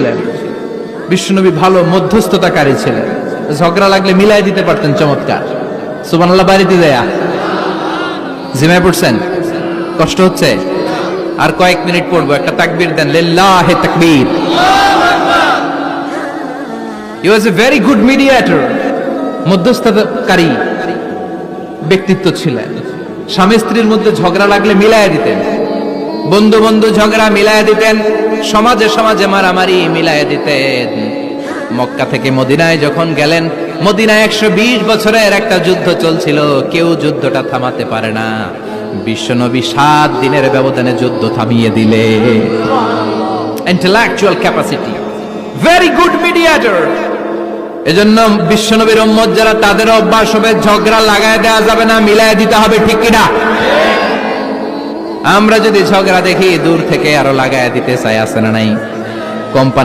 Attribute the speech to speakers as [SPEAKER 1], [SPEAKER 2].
[SPEAKER 1] ছিলেন, বিশ্বনবী ভালো মধ্যস্থতাকারী ছিলেন, ঝগড়া লাগলে মিলাই দিতে পারতেন চমৎকার। সুবহানাল্লাহ বাড়িতে দেয়া জিমায় পড়ছেন, কষ্ট হচ্ছে, আর কয়েক মিনিট পড়বো, একটা তাকবীর দেন, লিল্লাহি তাকবীর। He was a very good mediator, মধ্যস্থতাকারী ব্যক্তিত্ব ছিলেন। স্বামী স্ত্রীর মধ্যে ঝগড়া লাগলে মিলাইয়া দিতেন, বন্ধু বন্ধু ঝগড়া মিলাইয়া দিতেন, সমাজে সমাজে মারামারি মিলাইয়া দিতেন। মক্কা থেকে মদিনায় যখন গেলেন, মদিনায় 120 বছরের একটা যুদ্ধ চলছিল, কেউ যুদ্ধটা থামাতে পারে না। বিশ্বনবী 7 দিনের ব্যবধানে যুদ্ধ থামিয়ে দিলে। Intellectual capacity, very good mediator. এজন্য বিশ্বনবীর উম্মত যারা, তাদের অভ্যাস হবে ঝগড়া লাগায় দেওয়া যাবে না, মিলায় দিতে হবে, ঠিক কিনা? আমরা যদি ঝগড়া দেখি দূর থেকে আরো লাগায় দিতে চাই, আছে না নাই? কোম্পানি